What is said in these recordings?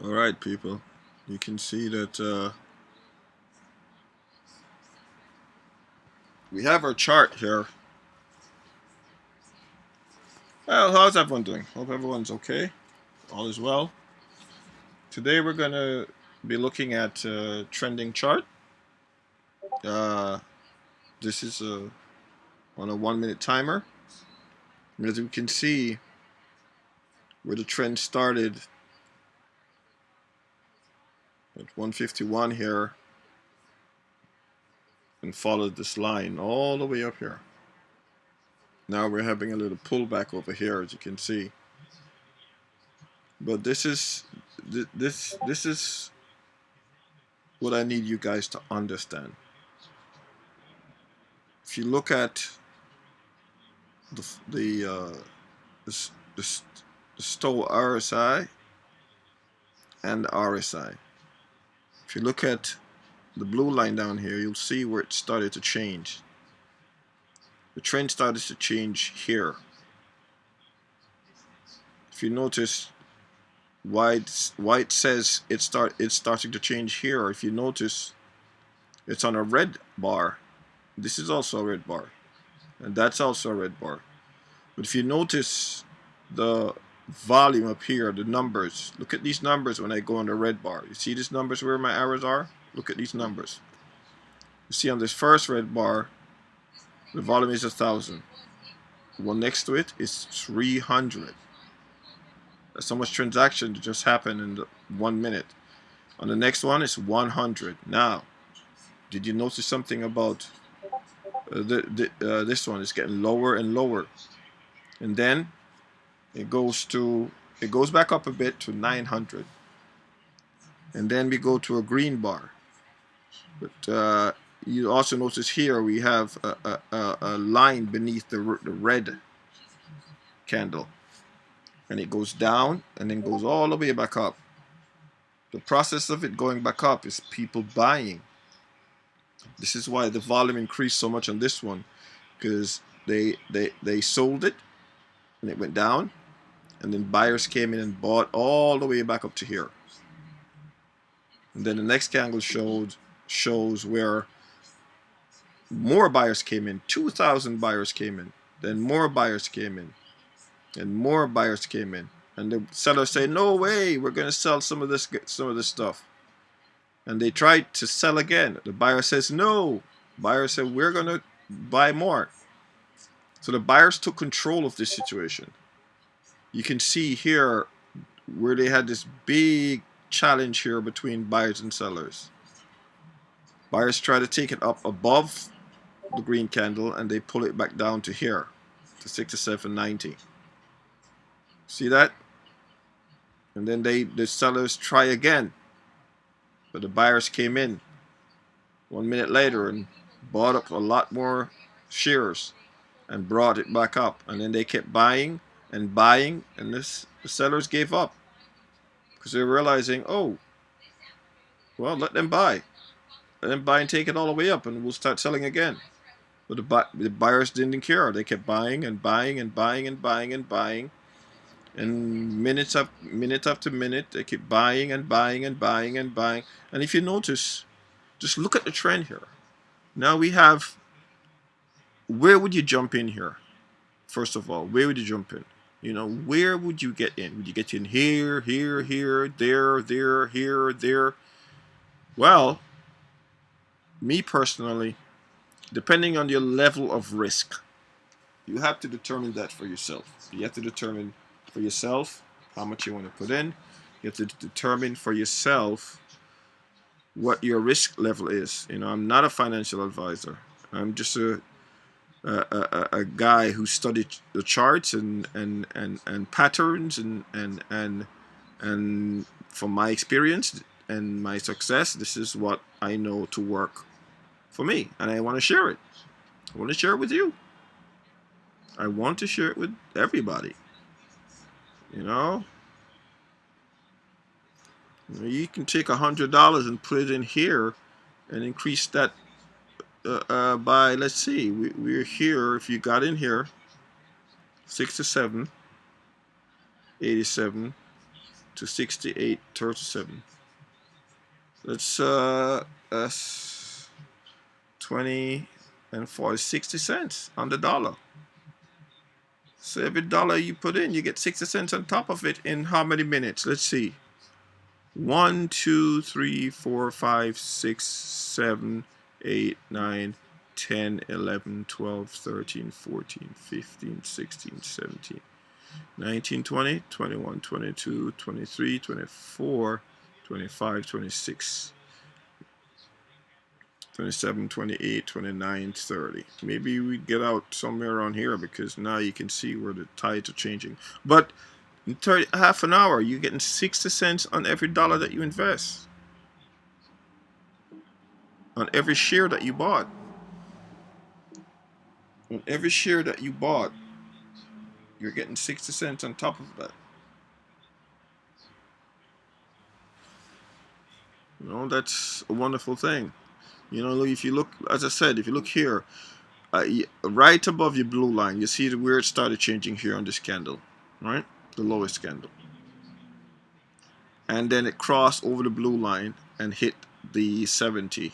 Alright, people, you can see that we have our chart here. Well, how's everyone doing? Hope everyone's okay. All is well. Today we're going to be looking at trending chart. Uh, this is on a 1 minute timer. As we can see, where the trend started at 151 here and followed this line all the way up here. Now we're having a little pullback over here, as you can see. But this is what I need you guys to understand. If you look at the Stow RSI and the RSI, if you look at the blue line down here, you'll see where it started to change. The trend started to change here. If you notice, why it says it's starting to change here. If you notice, it's on a red bar. This is also a red bar, and that's also a red bar. But if you notice the volume up here, the numbers, look at these numbers when I go on the red bar. You see these numbers where my arrows are? Look at these numbers. You see on this first red bar, the volume is 1,000. The one next to it is 300. That's how much transaction just happened in 1 minute. On the next one is 100. Now, did you notice something about this one? It's getting lower and lower, and then it goes back up a bit to 900, and then we go to a green bar. But you also notice here we have a line beneath the red candle, and it goes down and then goes all the way back up. The process of it going back up is people buying. This is why the volume increased so much on this one, because they sold it and it went down, and then buyers came in and bought all the way back up to here. And then the next candle shows where more buyers came in. 2,000 buyers came in. Then more buyers came in, and more buyers came in. And the sellers say, "No way, we're going to sell some of this stuff." And they tried to sell again. The buyer says no. Buyer said, "We're going to buy more." So the buyers took control of this situation. You can see here where they had this big challenge here between buyers and sellers. Buyers try to take it up above the green candle, and they pull it back down to here, to 67.90. See that? And then the sellers try again, but the buyers came in 1 minute later and bought up a lot more shares and brought it back up. And then they kept buying and buying, and the sellers gave up because they're realizing, oh, well, let them buy and take it all the way up, and we'll start selling again. But the buyers didn't care. They kept buying and buying and buying and buying and buying, and minute after minute, they keep buying and buying and buying and buying. And if you notice, just look at the trend here. Now we have, where would you jump in here? First of all, where would you jump in? You know, where would you get in? Would you get in here, here, here, there, here, there? Well, me personally, depending on your level of risk, you have to determine that for yourself. You have to determine for yourself how much you want to put in. You have to determine for yourself what your risk level is. You know, I'm not a financial advisor. I'm just a guy who studied the charts and patterns and from my experience and my success, this is what I know to work for me, and I want to share it. I want to share it with you. I want to share it with everybody. You know, you can take $100 and put it in here and increase that by, let's see, we're here. If you got in here, 67, 87, to 68.37. That's 20 and 40, 60 cents on the dollar. So every dollar you put in, you get 60 cents on top of it in how many minutes? Let's see. 1, 2, 3, 4, 5, 6, 7, 8, 9, 10, 11, 12, 13, 14, 15, 16, 17, 19, 20, 21, 22, 23, 24, 25, 26, 27, 28, 29, 30. Maybe we get out somewhere around here because now you can see where the tides are changing. But in half an hour, you're getting 60 cents on every dollar that you invest. On every share that you bought. On every share that you bought, you're getting 60 cents on top of that. You know, that's a wonderful thing. You know, if you look, as I said, if you look here, right above your blue line, you see where it started changing here on this candle, right? The lowest candle. And then it crossed over the blue line and hit the 70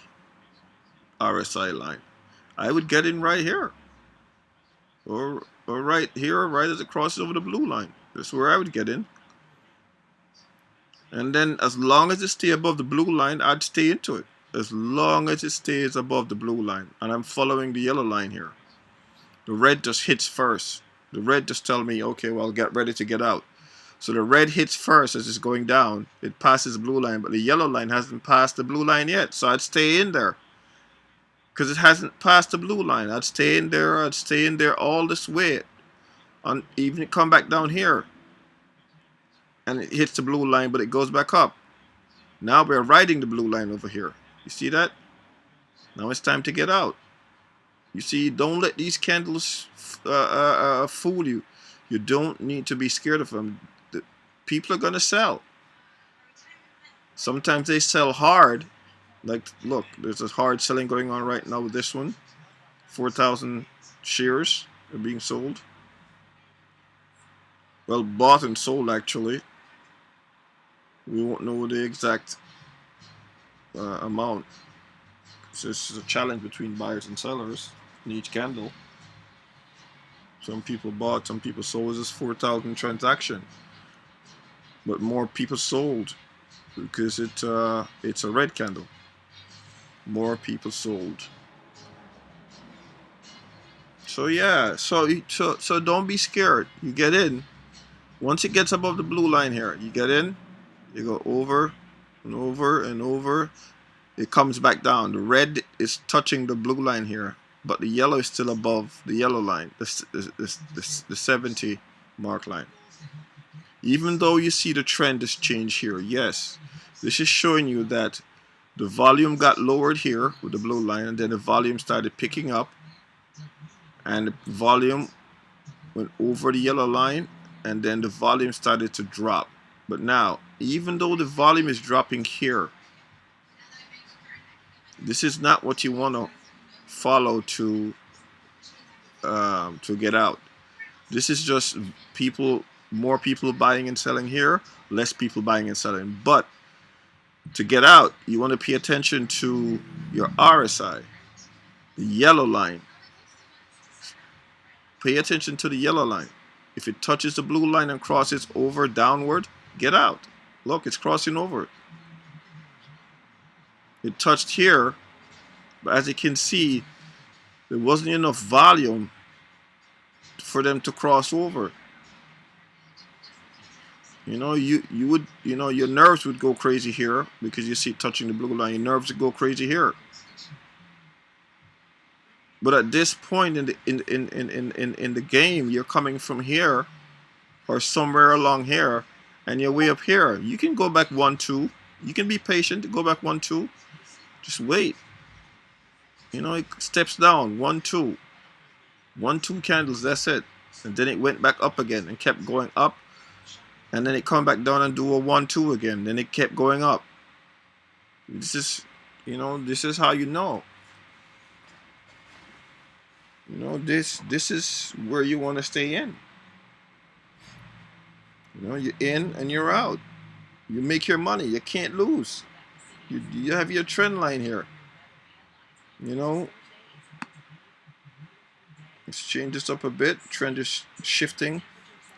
RSI line. I would get in right here. Or right here, right as it crosses over the blue line. That's where I would get in. And then as long as it stays above the blue line, I'd stay into it. As long as it stays above the blue line. And I'm following the yellow line here. The red just hits first. The red just tells me, okay, well, get ready to get out. So the red hits first as it's going down. It passes the blue line, but the yellow line hasn't passed the blue line yet. So I'd stay in there. Because it hasn't passed the blue line. I'd stay in there. I'd stay in there all this way. Even it come back down here. And it hits the blue line, but it goes back up. Now we're riding the blue line over here. You see that? Now it's time to get out. You see, don't let these candles fool you. You don't need to be scared of them. People are going to sell. Sometimes they sell hard. Like, look, there's a hard selling going on right now with this one. 4,000 shares are being sold. Well, bought and sold, actually. We won't know the exact amount. So this is a challenge between buyers and sellers in each candle. Some people bought, some people sold. This is 4,000 transaction, but more people sold because it's a red candle. More people sold. So yeah, so don't be scared. You get in. Once it gets above the blue line here, you get in. You go over and over and over. It comes back down. The red is touching the blue line here, but the yellow is still above the yellow line, the 70 mark line. Even though you see the trend has changed here, yes, this is showing you that the volume got lowered here with the blue line, and then the volume started picking up, and the volume went over the yellow line, and then the volume started to drop. But now, even though the volume is dropping here, this is not what you want to follow to get out. This is just more people buying and selling here, less people buying and selling. But to get out, you want to pay attention to your RSI, the yellow line. Pay attention to the yellow line. If it touches the blue line and crosses over downward, get out. Look, it's crossing over. It touched here, but as you can see, there wasn't enough volume for them to cross over. You know, your nerves would go crazy here because you see it touching the blue line. Your nerves would go crazy here. But at this point in the game, you're coming from here or somewhere along here, and you're way up here. You can go back 1, 2. You can be patient. Go back 1, 2. Just wait. You know, it steps down 1, 2. 1, 2 candles. That's it. And then it went back up again and kept going up. And then it come back down and do a 1, 2 again. Then it kept going up. This is, this is how you know. You know, this is where you want to stay in. You know, you're in and you're out. You make your money. You can't lose. You have your trend line here. You know, let's change this up a bit. Trend is shifting.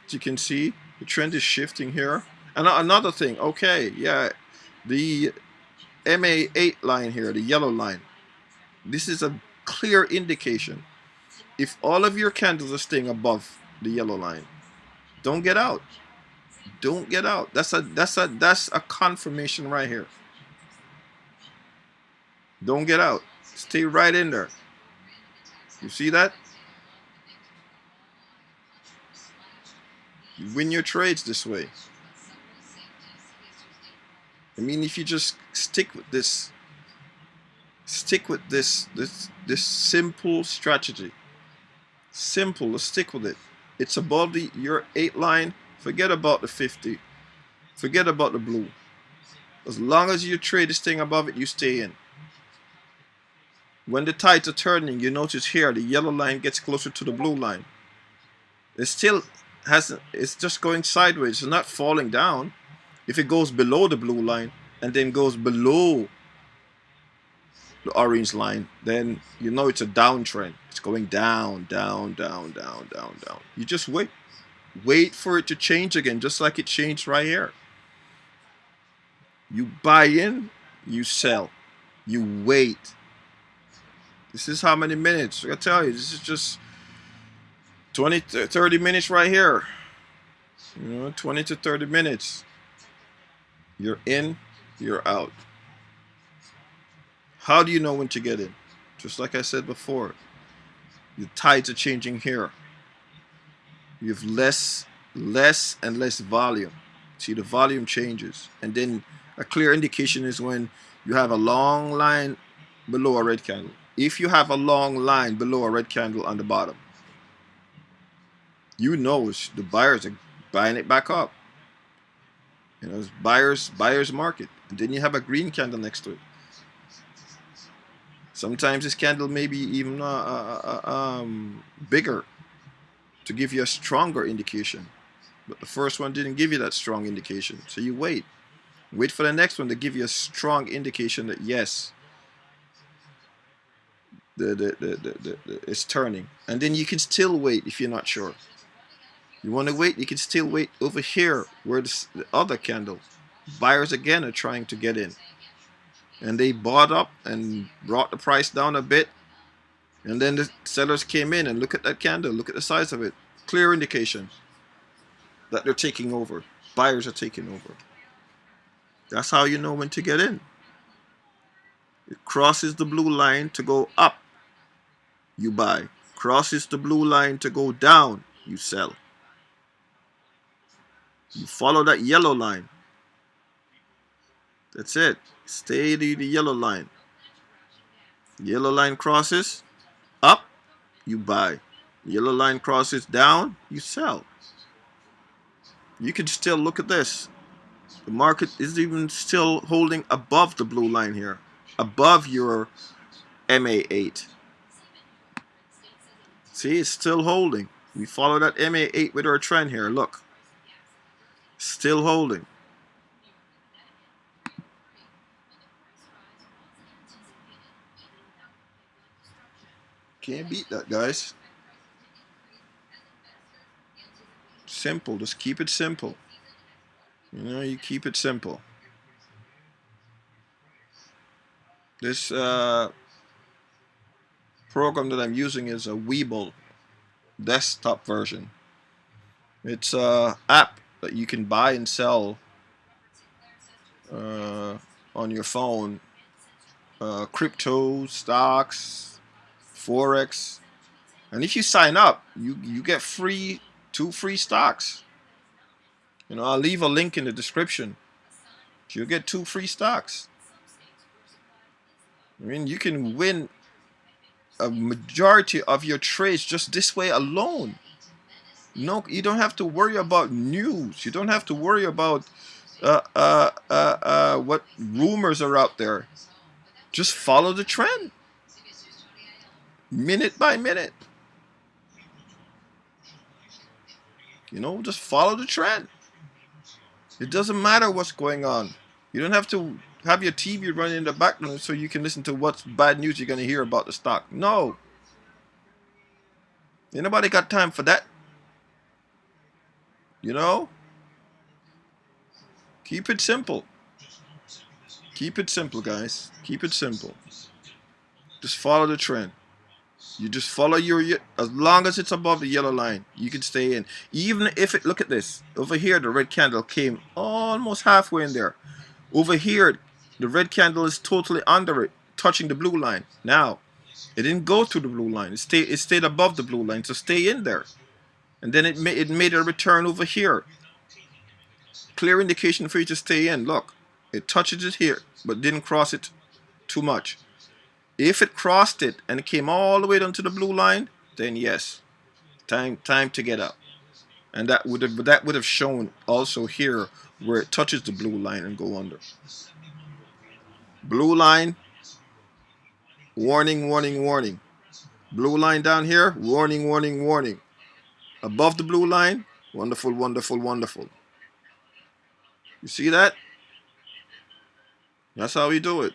As you can see, the trend is shifting here. And another thing, okay, yeah, the MA8 line here, the yellow line, this is a clear indication. If all of your candles are staying above the yellow line, don't get out. Don't get out. That's a confirmation right here. Don't get out. Stay right in there. You see that? You win your trades this way. I mean, if you just stick with this simple strategy. Simple, let's stick with it. It's above your 8 line. Forget about the 50. Forget about the blue. As long as you trade this thing above it, you stay in. When the tides are turning, you notice here the yellow line gets closer to the blue line. It still hasn't, it's just going sideways. It's not falling down. If it goes below the blue line and then goes below the orange line, then you know it's a downtrend. It's going down, down, down, down, down, down. You just wait. Wait for it to change again, just like it changed right here. You buy in, you sell. You wait. This is how many minutes? I tell you, this is just 20 to 30 minutes right here. You know, 20 to 30 minutes. You're in, you're out. How do you know when to get in? Just like I said before, the tides are changing here. You have less and less volume. See, the volume changes. And then a clear indication is when you have a long line below a red candle. If you have a long line below a red candle on the bottom, you know the buyers are buying it back up. You know, it's buyer's market. And then you have a green candle next to it. Sometimes this candle may be even bigger to give you a stronger indication. But the first one didn't give you that strong indication. So you wait. Wait for the next one to give you a strong indication that yes, it's turning. And then you can still wait if you're not sure. You want to wait, you can still wait over here where the other candle. Buyers again are trying to get in. And they bought up and brought the price down a bit. And then the sellers came in and look at that candle. Look at the size of it. Clear indication that they're taking over. Buyers are taking over. That's how you know when to get in. It crosses the blue line to go up. You buy. Crosses the blue line to go down. You sell. You follow that yellow line. That's it. Stay the yellow line. Yellow line crosses up, you buy. Yellow line crosses down, you sell. You can still look at this. The market is even still holding above the blue line here, above your MA8. See, it's still holding. We follow that MA8 with our trend here. Look, still holding. Can't beat that, guys. Simple. Just keep it simple. You know, you keep it simple. This program that I'm using is a Webull desktop version. It's an app that you can buy and sell on your phone. Crypto, stocks, Forex, and if you sign up, you get two free stocks. You know, I'll leave a link in the description. You'll get 2 free stocks. I mean, you can win a majority of your trades just this way alone. No, you don't have to worry about news. You don't have to worry about what rumors are out there. Just follow the trend. Minute by minute. You know, just follow the trend. It doesn't matter what's going on. You don't have to have your TV running in the background so you can listen to what's bad news you're going to hear about the stock. No. Ain't nobody got time for that. You know? Keep it simple. Keep it simple, guys. Keep it simple. Just follow the trend. You just follow your, as long as it's above the yellow line, you can stay in. Even if it, look at this. Over here, the red candle came almost halfway in there. Over here, the red candle is totally under it, touching the blue line. Now, it didn't go through the blue line. It stayed above the blue line, so stay in there. And then it made a return over here. Clear indication for you to stay in. Look, it touches it here, but didn't cross it too much. If it crossed it and it came all the way down to the blue line, then yes, time to get up. And that would have shown also here where it touches the blue line and go under. Blue line, warning, warning, warning. Blue line down here, warning, warning, warning. Above the blue line, wonderful, wonderful, wonderful. You see that? That's how we do it.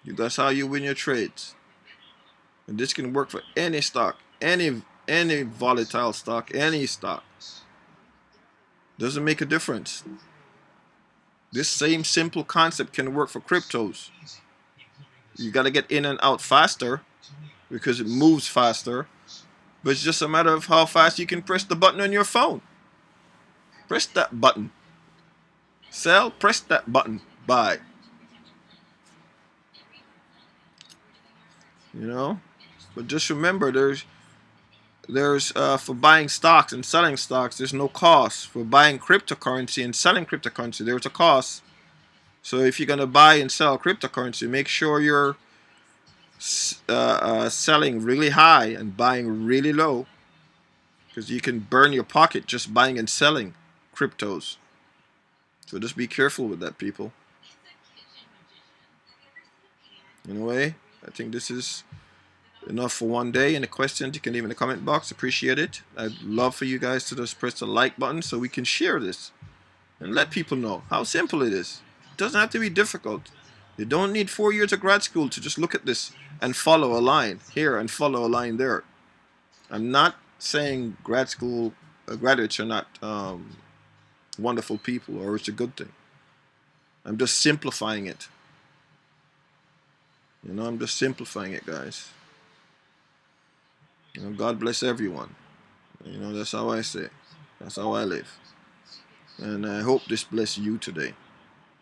That's how you win your trades. And this can work for any stock, any volatile stock, any stock. Doesn't make a difference. This same simple concept can work for cryptos. You got to get in and out faster because it moves faster. But it's just a matter of how fast you can press the button on your phone. Press that button. Sell, press that button. Buy. You know? But just remember, there's for buying stocks and selling stocks, there's no cost. For buying cryptocurrency and selling cryptocurrency, there's a cost. So if you're going to buy and sell cryptocurrency, make sure you're selling really high and buying really low, because you can burn your pocket just buying and selling cryptos. So just be careful with that, people. Anyway, I think this is enough for one day. Any questions, you can leave in the comment box. Appreciate it. I'd love for you guys to just press the like button so we can share this and let people know how simple it is. It doesn't have to be difficult. You don't need 4 years of grad school to just look at this and follow a line here and follow a line there. I'm not saying grad school graduates are not wonderful people or it's a good thing. I'm just simplifying it. You know, I'm just simplifying it, guys. You know, God bless everyone. You know, that's how I say. That's how I live. And I hope this bless you today.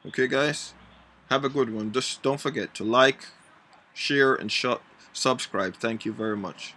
Okay, guys? Have a good one. Just don't forget to like, share, and subscribe. Thank you very much.